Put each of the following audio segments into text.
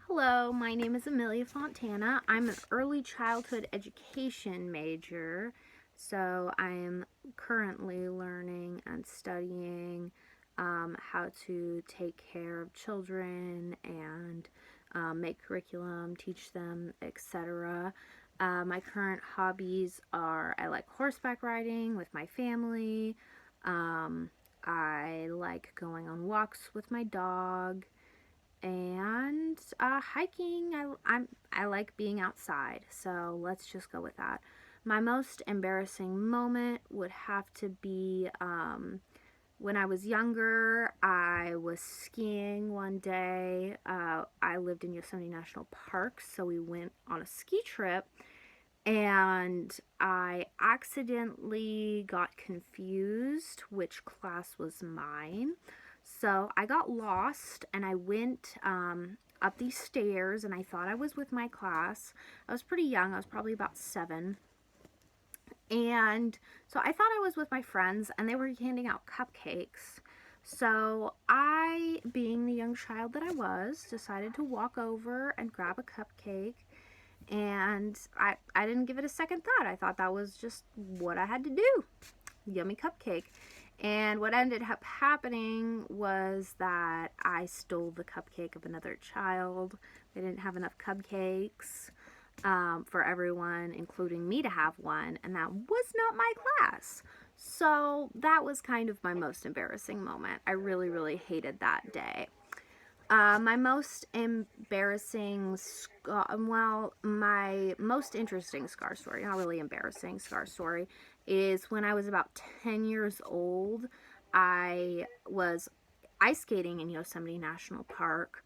Hello, my name is Amelia Fontana. I'm an early childhood education major, so I am currently learning and studying how to take care of children and make curriculum, teach them, etc. My current hobbies are I like horseback riding with my family. I like going on walks with my dog and hiking. I like being outside, so let's just go with that. My most embarrassing moment would have to be when I was younger. I was skiing one day. I lived in Yosemite National Park, so we went on a ski trip, and I accidentally got confused which class was mine. So I got lost and I went up these stairs and I thought I was with my class. I was pretty young, I was probably about 7. And so I thought I was with my friends and they were handing out cupcakes. So I, being the young child that I was, decided to walk over and grab a cupcake, and I didn't give it a second thought. I thought that was just what I had to do. Yummy cupcake. And what ended up happening was that I stole the cupcake of another child. They didn't have enough cupcakes for everyone, including me, to have one, and that was not my class. So that was kind of my most embarrassing moment. I really, really hated that day. My most embarrassing, my most interesting scar story, not really embarrassing scar story, is when I was about 10 years old. I was ice skating in Yosemite National Park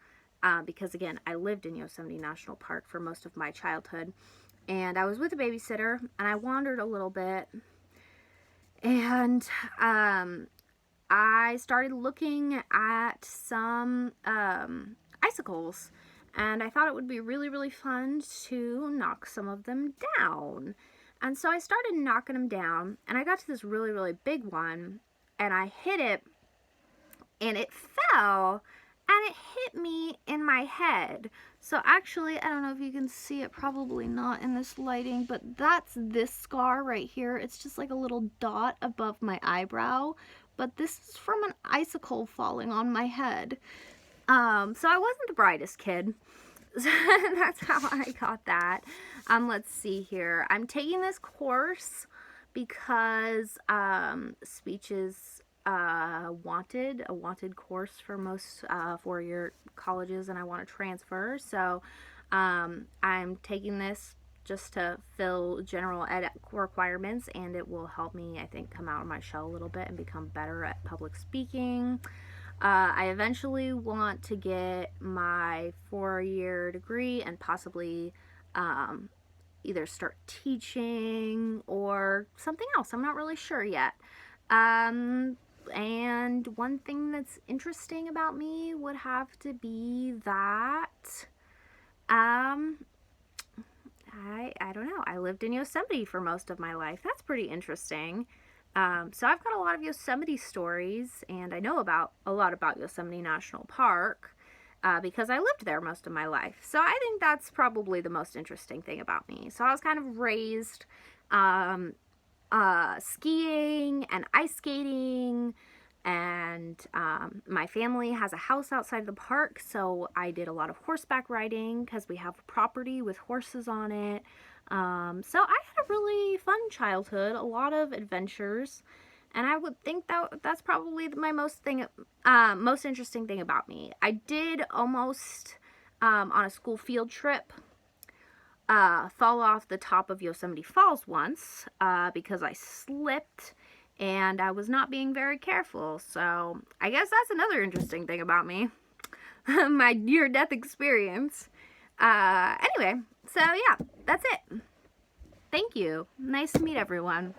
because, again, I lived in Yosemite National Park for most of my childhood. And I was with a babysitter, and I wandered a little bit, and I started looking at some icicles, and I thought it would be really, really fun to knock some of them down. And so I started knocking them down, and I got to this really, really big one, and I hit it, and it fell, and it hit me in my head. So actually, I don't know if you can see it, probably not in this lighting, but that's this scar right here. It's just like a little dot above my eyebrow, but this is from an icicle falling on my head. So I wasn't the brightest kid. So that's how I got that. Let's see here. I'm taking this course because speech is a wanted course for most four-year colleges, and I want to transfer. So I'm taking this just to fill general ed requirements, and it will help me, I think, come out of my shell a little bit and become better at public speaking. I eventually want to get my 4-year degree and possibly either start teaching or something else. I'm not really sure yet. And one thing that's interesting about me would have to be that I don't know. I lived in Yosemite for most of my life. That's pretty interesting. So I've got a lot of Yosemite stories, and I know a lot about Yosemite National Park because I lived there most of my life. So I think that's probably the most interesting thing about me. So I was kind of raised skiing and ice skating, and my family has a house outside the park, so I did a lot of horseback riding because we have property with horses on it. So I had a really fun childhood, a lot of adventures, and I would think that's probably my most interesting thing about me. I did almost on a school field trip fall off the top of Yosemite Falls once because I slipped and I was not being very careful. So I guess that's another interesting thing about me. My near-death experience. Anyway, so yeah, that's it. Thank you. Nice to meet everyone.